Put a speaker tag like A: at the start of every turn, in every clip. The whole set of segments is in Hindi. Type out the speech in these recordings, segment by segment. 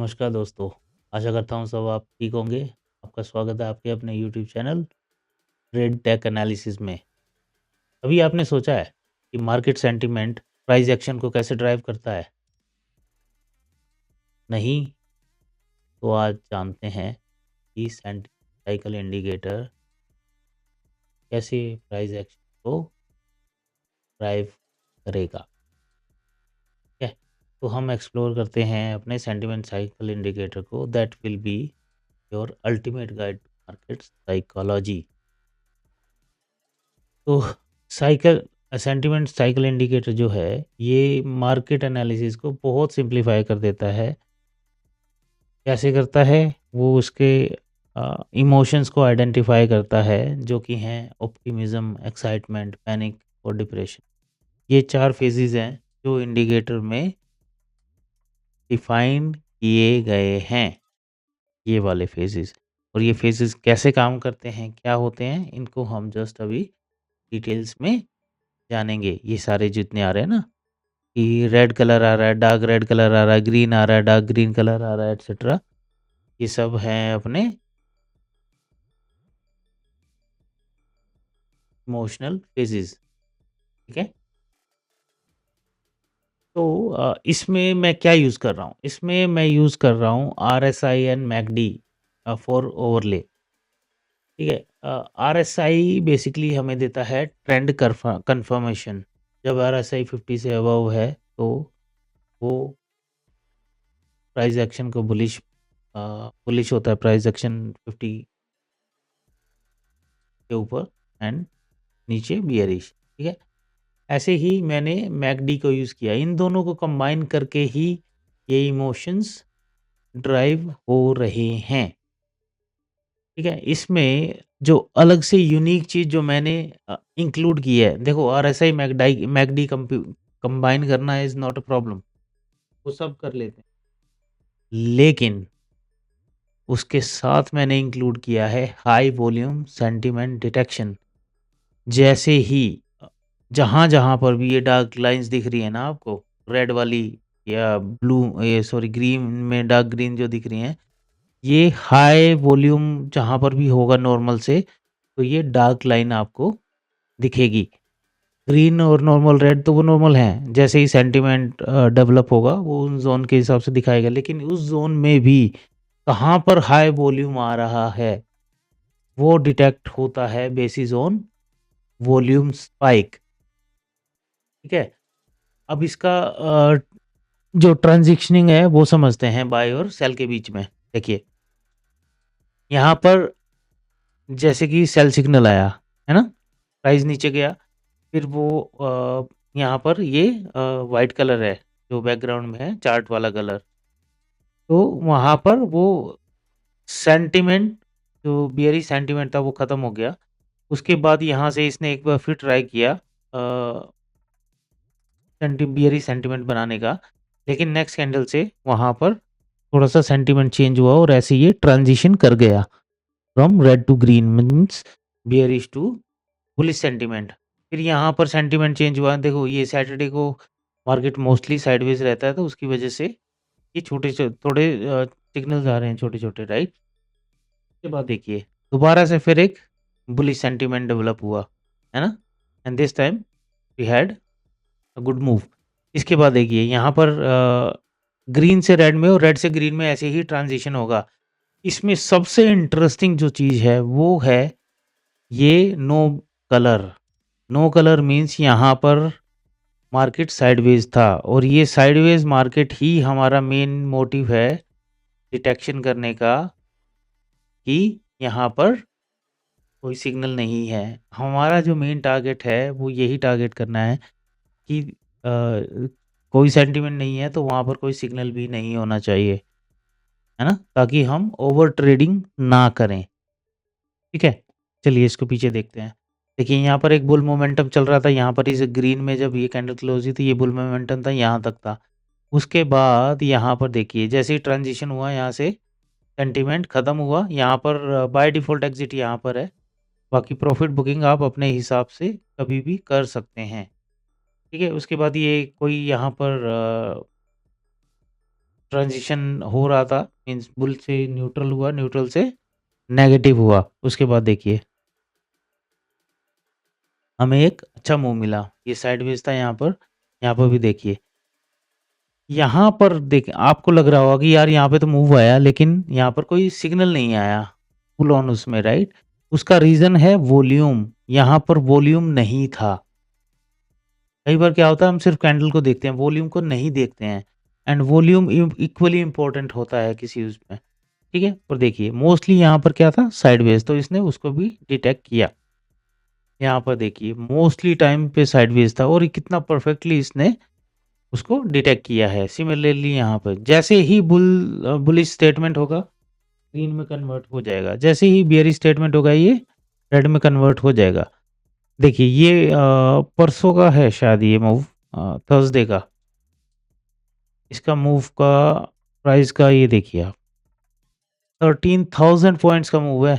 A: नमस्कार दोस्तों, आशा करता हूँ सब आप ठीक होंगे। आपका स्वागत है आपके अपने YouTube channel Trade Tech Analysis में। कभी आपने सोचा है कि मार्केट सेंटिमेंट प्राइस एक्शन को कैसे ड्राइव करता है? नहीं? तो आज जानते हैं कि साइकिल इंडिकेटर कैसे प्राइस एक्शन को ड्राइव करेगा। ठीक है? तो हम एक्सप्लोर करते हैं अपने सेंटिमेंट साइकिल इंडिकेटर को that will be your ultimate guide to market psychology. तो साइकिल सेंटिमेंट साइकिल इंडिकेटर जो है ये मार्केट एनालिसिस को बहुत सिंपलीफाई कर देता है। कैसे करता है? वो उसके इमोशंस को आइडेंटिफाई करता है जो कि हैं ऑप्टिमिज्म, एक्साइटमेंट, पैनिक और डिप्रेशन। ये 4 फेजेस हैं जो इंडिकेटर में डिफाइन किए गए हैं, ये वाले फेजेस। और ये फेजेस कैसे काम करते हैं, क्या होते हैं, इनको हम जस्ट अभी डिटेल्स में जानेंगे। ये सारे जितने आ रहे हैं ना कि रेड कलर आ रहा है, डार्क रेड कलर आ रहा है, ग्रीन आ रहा है, डार्क ग्रीन कलर आ रहा है, एटसेट्रा। ये सब हैं अपने इमोशनल फेजेस। ठीक है? तो इसमें मैं क्या यूज़ कर रहा हूँ? इसमें मैं यूज़ कर रहा हूँ RSI and McD for overlay. ठीक है? आरएसआई बेसिकली हमें देता है ट्रेंड कन्फर्मेशन। जब आरएसआई 50 से अबव है तो वो प्राइस एक्शन को बुलिश होता है, प्राइस एक्शन 50 के ऊपर एंड नीचे बियरिश। ठीक है? ऐसे ही मैंने मैकडी को यूज़ किया। इन दोनों को कंबाइन करके ही ये इमोशंस ड्राइव हो रहे हैं। ठीक है? इसमें जो अलग से यूनिक चीज़ जो मैंने इंक्लूड की है, देखो आरएसआई मैकडी कंबाइन करना इज़ नॉट अ प्रॉब्लम, वो सब कर लेते हैं। लेकिन उसके साथ मैंने इंक्लूड किया है हाई वॉल्यूम सेंटिमेंट डिटेक्शन। जैसे ही जहाँ-जहाँ पर भी ये डार्क लाइन्स दिख रही है ना आपको, रेड वाली या ग्रीन में डार्क ग्रीन जो दिख रही हैं, ये हाई वॉल्यूम जहाँ पर भी होगा नॉर्मल से, तो ये डार्क लाइन आपको दिखेगी। ग्रीन और नॉर्मल रेड तो वो नॉर्मल हैं, जैसे ही सेंटिमेंट डेवलप होगा, वो उन ज़ोन के हिसाब से दिखाएगा। लेकिन उस ज़ोन में भी कहाँ पर हाई वॉल्यूम आ रहा है, वो डिटेक्ट होता है बेसिस ऑन वॉल्यूम स्पाइक। ठीक है? अब इसका जो ट्रांज़िशनिंग है वो समझते हैं बाय और सेल के बीच में। देखिए, यहाँ पर जैसे कि सेल सिग्नल आया, है ना? प्राइस नीचे गया, फिर वो यहाँ पर ये व्हाइट कलर है, जो बैकग्राउंड में है चार्ट वाला कलर। तो वहाँ पर वो सेंटिमेंट जो बियरिश सेंटिमेंट था वो ख़त्म हो गया। उसके बाद यहाँ से इसने एक बार फिर ट्राई किया बियरिश सेंटिमेंट बनाने का, लेकिन नेक्स्ट कैंडल से वहाँ पर थोड़ा-सा सेंटिमेंट चेंज हुआ और ऐसे ये ट्रांज़िशन कर गया from red to green means bearish to bullish sentiment. फिर यहाँ पर सेंटिमेंट चेंज हुआ। देखो ये सैटरडे को मार्केट मोस्टली साइडवेज रहता है, तो उसकी वजह से ये छोटे से थोड़े सिग्नल्स आ रहे हैं छोटे-छोटे, राइट? उसके बाद देखिए दोबारा से फिर एक बुलिश सेंटिमेंट डेवलप हुआ, है ना? And this time we had a good move. इसके बाद देखिए यहाँ पर ग्रीन से रेड में और रेड से ग्रीन में ऐसे ही ट्रांज़िशन होगा। इसमें सबसे इंटरेस्टिंग जो चीज़ है वो है ये no colour. No colour means यहाँ पर मार्केट साइडवेज था और ये साइडवेज मार्केट ही हमारा मेन मोटिव है डिटेक्शन करने का कि यहाँ पर कोई सिग्नल नहीं है। हमारा जो मेन टारगेट है वो यही टारगेट करना है कि कोई सेंटिमेंट नहीं है तो वहाँ पर कोई सिग्नल भी नहीं होना चाहिए, है ना? ताकि हम ओवर ट्रेडिंग ना करें। ठीक है? चलिए इसको पीछे देखते हैं। देखिए यहाँ पर एक बुल मोमेंटम चल रहा था, यहाँ पर इस ग्रीन में जब ये कैंडल क्लोज़ हुई थी ये बुल मोमेंटम था, यहाँ तक था। उसके बाद यहाँ पर देखिए जैसे ही ट्रांज़िशन हुआ यहाँ से सेंटिमेंट ख़त्म हुआ, यहाँ पर बाय डिफ़ॉल्ट एग्ज़िट यहाँ पर है। बाकी प्रॉफ़िट बुकिंग आप अपने हिसाब से कभी भी कर सकते हैं। ठीक है? उसके बाद ये कोई यहाँ पर ट्रांजिशन हो रहा था, मीन्स बुल से न्यूट्रल हुआ, न्यूट्रल से नेगेटिव हुआ, उसके बाद देखिए हमें एक अच्छा मूव मिला, ये साइडवेज था यहाँ पर भी देखिए, यहाँ पर देख आपको लग रहा होगा कि यार यहाँ पे तो मूव आया, लेकिन यहाँ पर कोई सिग्नल नहीं आया पुल ऑन उसमें, राइट? उसका रीज़न है वॉल्यूम, यहाँ पर वॉल्यूम नहीं था। कई बार क्या होता है, हम सिर्फ कैंडल को देखते हैं, वॉल्यूम को नहीं देखते हैं, एंड वॉल्यूम इक्वली इम्पोर्टेंट होता है किसी उसमें, ठीक है? और देखिए मोस्टली यहाँ पर क्या था, साइडवेज, तो इसने उसको भी डिटेक्ट किया। यहाँ पर देखिए मोस्टली टाइम पे साइडवेज था और कितना परफेक्टली इसने उसको डिटेक्ट किया है। सिमिलरली यहाँ पर जैसे ही बुलिश स्टेटमेंट होगा, ग्रीन में कन्वर्ट हो जाएगा, जैसे ही बियरिश स्टेटमेंट होगा ये रेड में कन्वर्ट हो जाएगा। देखिए ये परसों का है शायद, ये मूव थर्सडे का, इसका मूव का प्राइस का ये देखिए आप 13,000 पॉइंट्स का मूव है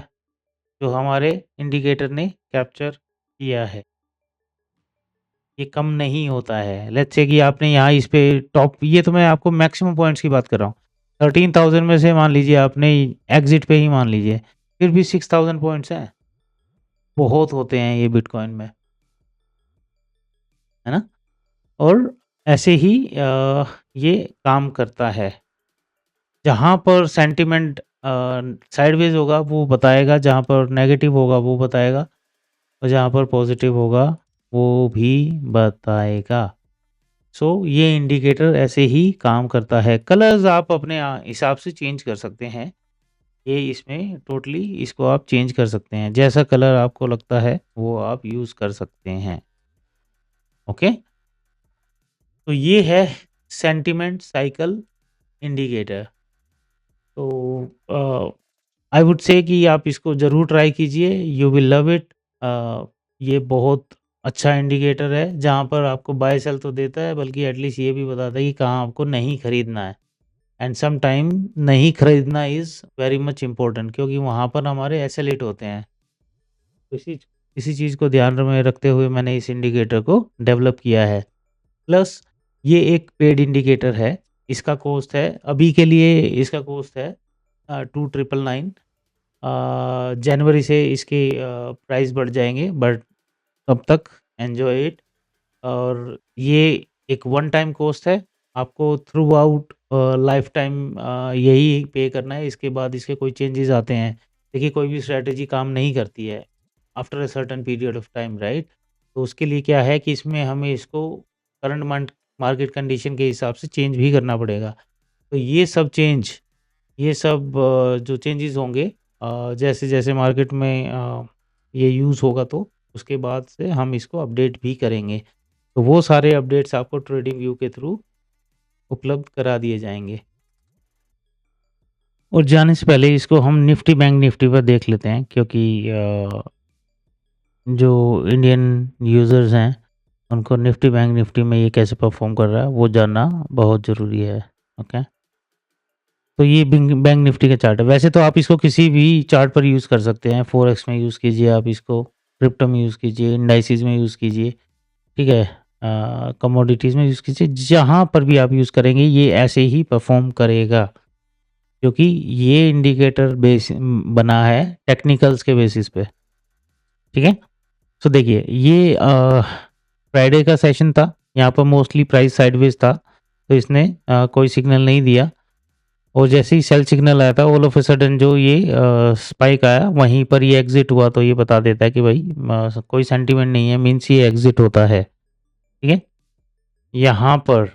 A: जो हमारे इंडिकेटर ने कैप्चर किया है। ये कम नहीं होता है। लेट्स से कि आपने यहाँ इस पे टॉप, ये तो मैं आपको मैक्सिमम पॉइंट्स की बात कर रहा हूँ, 13,000 में से मान लीजिए आपने एग्जिट पे ही मान लीजिए, फिर भी 6,000 पॉइंट्स हैं, बहुत होते हैं ये बिटकॉइन में, है ना? और ऐसे ही ये काम करता है। जहाँ पर सेंटिमेंट साइडवेज होगा वो बताएगा, जहाँ पर नेगेटिव होगा वो बताएगा, और जहाँ पर पॉजिटिव होगा वो भी बताएगा। सो ये इंडिकेटर ऐसे ही काम करता है। कलर्स आप अपने हिसाब से चेंज कर सकते हैं। ये इसमें टोटली इसको आप चेंज कर सकते हैं। जैसा कलर आपको लगता है वो आप यूज़ कर सकते हैं। ओके? तो ये है सेंटिमेंट साइकिल इंडिकेटर। तो आई वुड से कि आप इसको ज़रूर ट्राई कीजिए, यू विल लव इट। ये बहुत अच्छा इंडिकेटर है, जहाँ पर आपको बाय सेल तो देता है, बल्कि एटलीस्ट ये भी बताता है कि कहाँ आपको नहीं खरीदना है। एंड सम टाइम नहीं खरीदना इज़ वेरी मच इम्पोर्टेंट, क्योंकि वहाँ पर हमारे एसएलएट होते हैं। तो इसी चीज़ को ध्यान में रखते हुए मैंने इस इंडिकेटर को डेवलप किया है। प्लस ये एक पेड इंडिकेटर है, इसका कॉस्ट है अभी के लिए, इसका कॉस्ट है 2,999। जनवरी से इसके प्राइस बढ़ जाएंगे, बट तब तक एन्जॉय इट। और ये एक वन टाइम कॉस्ट है, आपको थ्रू आउट लाइफ टाइम यही पे करना है। इसके बाद इसके कोई चेंजेस आते हैं, देखिए कोई भी स्ट्रैटेजी काम नहीं करती है after a certain period of time, right? तो उसके लिए क्या है कि इसमें हमें इसको करंट मार्केट कंडीशन के हिसाब से चेंज भी करना पड़ेगा। तो ये सब जो चेंजेस होंगे जैसे-जैसे मार्केट में ये यूज़ होगा, तो उसके बाद से हम इसको अपडेट भी करेंगे। तो वो सारे अपडेट्स आपको ट्रेडिंग व्यू के थ्रू उपलब्ध करा दिए जाएँगे। और जाने से पहले इसको हम निफ्टी बैंक निफ्टी पर देख लेते हैं, क्योंकि जो इंडियन यूज़र्स हैं, उनको निफ्टी बैंक निफ्टी में ये कैसे परफ़ॉर्म कर रहा है वो जानना बहुत ज़रूरी है। ओके? तो ये बैंक निफ्टी का चार्ट है। वैसे तो आप इसको किसी भी चार्ट पर यूज़ कर सकते हैं, फॉरेक्स में यूज़ कीजिए आप इसको, क्रिप्टो में यूज़ कीजिए, इंडाइसिस में यूज़ कीजिए, ठीक है? कमोडिटीज़ में यूज़ कीजिए, जहाँ पर भी आप यूज़ करेंगे ये ऐसे ही परफ़ॉर्म करेगा, क्योंकि ये इंडिकेटर बना है टेक्निकल्स के बेसिस पे, ठीक है? तो देखिए ये फ्राइडे का सेशन था, यहाँ पर मोस्टली प्राइस साइडवेज था, तो इसने कोई सिग्नल नहीं दिया, और जैसे ही सेल सिग्नल आया था, ऑल ऑफ अ सडन जो ये स्पाइक आया, वहीं पर ये एग्जिट हुआ, तो ये बता देता है कि भाई कोई सेंटीमेंट नहीं है, मीन्स ये एग्जिट होता है, ठीक है? यहाँ पर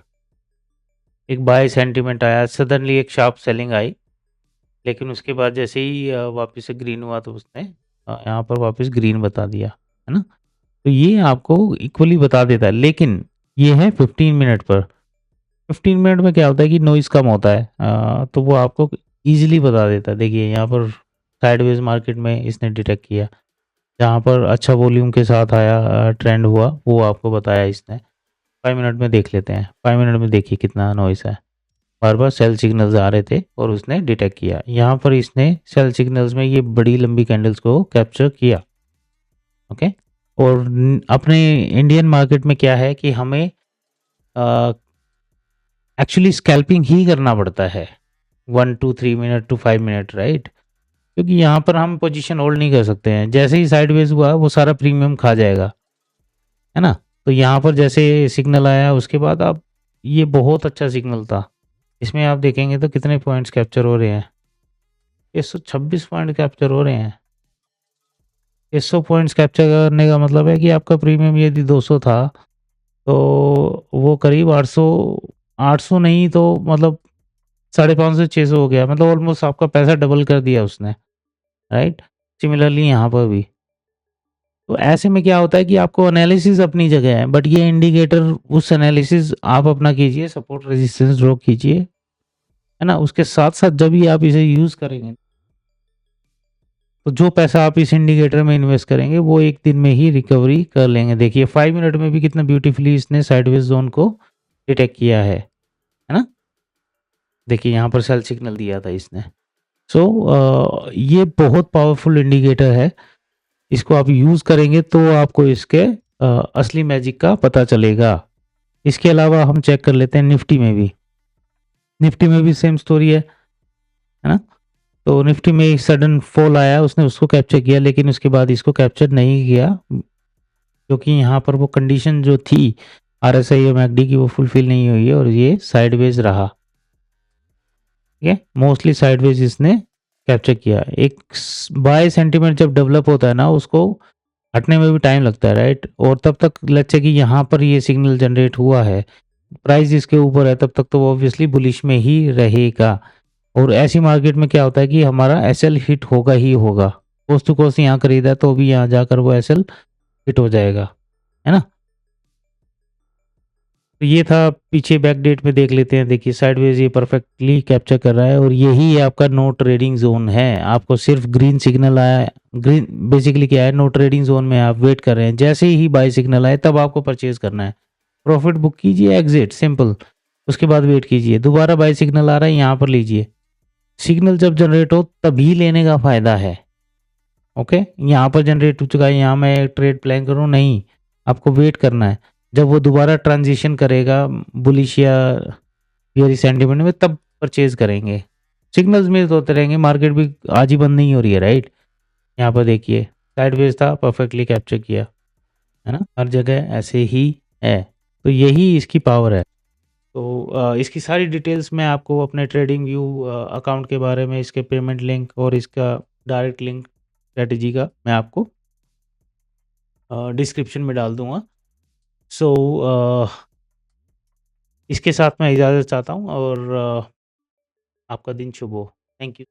A: एक बाय सेंटीमेंट आया, सडनली एक शार्प सेलिंग आई, लेकिन उसके बाद जैसे ही वापस से ग्रीन हुआ, तो उसने यहाँ पर वापस ग्रीन बता दिया, है ना? तो ये आपको इक्वली बता देता है, लेकिन ये है 15 मिनट पर। 15 मिनट में क्या होता है कि नॉइज़ कम होता है, तो वो आपको ईज़िली बता देता है। देखिए यहाँ पर साइडवेज मार्केट में इसने डिटेक्ट किया, जहाँ पर अच्छा वॉल्यूम के साथ आया, ट्रेंड हुआ, वो आपको बताया इसने। 5 मिनट में देख लेते हैं, 5 मिनट में देखिए कितना नॉइज़ है। बार-बार सेल सिग्नल्स आ रहे थे और उसने डिटेक्ट किया। यहाँ पर इसने सेल सिग्नल्स में ये बड़ी लंबी कैंडल्स को कैप्चर किया, ओके? और अपने इंडियन मार्केट में क्या है कि हमें एक्चुअली स्कैल्पिंग ही करना पड़ता है 1 to 3 minute to 5 minute, right? क्योंकि यहाँ पर हम पोजीशन होल्ड नहीं कर सकते हैं, जैसे ही साइडवेज हुआ वो सारा प्रीमियम खा जाएगा, है ना? तो यहाँ पर जैसे सिग्नल आया उसके बाद आप, ये बहुत अच्छा सिग्नल था। इसमें आप देखेंगे तो कितने पॉइंट्स कैप्चर हो रहे हैं, 126 पॉइंट कैप्चर हो रहे हैं। 100 पॉइंट्स कैप्चर करने का मतलब है कि आपका प्रीमियम यदि 200 था, तो वो करीब 800, 800 नहीं तो मतलब 550 से 600 हो गया, मतलब ऑलमोस्ट आपका पैसा डबल कर दिया उसने, राइट? सिमिलरली यहाँ पर भी। तो ऐसे में क्या होता है कि आपको एनालिसिस अपनी जगह है, बट ये इंडिकेटर, उस एनालिसिस आप अपना कीजिए, सपोर्ट रेजिस्टेंस ड्रॉ कीजिए, है ना? उसके साथ-साथ जब भी आप इसे यूज़ करेंगे, तो जो पैसा आप इस इंडिकेटर में इन्वेस्ट करेंगे वो 1 दिन में ही रिकवरी कर लेंगे। देखिए 5 मिनट में भी कितना ब्यूटीफुली इसने साइडवेज ज़ोन को डिटेक्ट किया है ना? देखिए यहाँ पर सेल सिग्नल दिया था इसने। सो ये बहुत पावरफुल इंडिकेटर है। इसको आप यूज़ करेंगे तो आपको इसके असली मैजिक का पता चलेगा। इसके अलावा हम चेक कर लेते हैं निफ्टी में भी। निफ्टी में भी सेम स्टोरी है ना? तो निफ्टी में एक सडन फॉल आया, उसने उसको कैप्चर किया, लेकिन उसके बाद इसको कैप्चर नहीं किया, क्योंकि यहाँ पर वो कंडीशन जो थी आरएसआई और मैकडी की वो फुलफिल नहीं हुई है और ये साइडवेज रहा। ठीक है, मोस्टली साइडवेज इसने कैप्चर किया। एक बाय सेंटीमेंट जब डेवलप होता है ना, उसको हटने में भी टाइम लगता है, राइट? और तब तक लेट्स से कि यहाँ पर ये सिग्नल जनरेट हुआ है, प्राइस इसके ऊपर है, तब तक तो वो ऑब्वियसली बुलिश में ही रहेगा। और ऐसी मार्केट में क्या होता है कि हमारा एसएल हिट होगा ही होगा। कोस्ट टू कोस्ट यहाँ खरीदा है तो भी यहाँ जाकर वो एसएल हिट हो जाएगा, है ना? तो ये था, पीछे बैक डेट में देख लेते हैं। देखिए साइडवेज ये परफेक्टली कैप्चर कर रहा है और यही आपका नो ट्रेडिंग जोन है। आपको सिर्फ ग्रीन सिग्नल आया, ग्रीन बेसिकली क्या है, नो ट्रेडिंग जोन में आप वेट कर रहे हैं, जैसे ही बाय सिग्नल आए तब आपको परचेज करना है, प्रॉफिट बुक कीजिए, एग्जिट, सिंपल। उसके बाद वेट कीजिए, दोबारा बाय सिग्नल आ रहा है यहाँ पर लीजिए। सिग्नल जब जनरेट हो तभी लेने का फायदा है। ओके, यहाँ पर जनरेट हो चुका है, यहाँ मैं ट्रेड प्लान करूँ नहीं, आपको वेट करना है। जब वो दोबारा ट्रांजिशन करेगा बुलिश या बियरिश सेंटीमेंट में, तब परचेज करेंगे। सिग्नल्स में तो होते रहेंगे, मार्केट भी आज ही बंद नहीं हो रही है, राइट? यहाँ पर देखिए साइडवेज था, परफेक्टली कैप्चर किया, है ना? हर जगह ऐसे ही है, तो यही इसकी पावर है। तो इसकी सारी डिटेल्स मैं आपको अपने ट्रेडिंग व्यू अकाउंट के बारे में, इसके पेमेंट लिंक और इसका डायरेक्ट लिंक स्ट्रेटजी का मैं आपको डिस्क्रिप्शन में डाल दूंगा। सो इसके साथ मैं इजाज़त चाहता हूँ और आपका दिन शुभ हो। Thank you.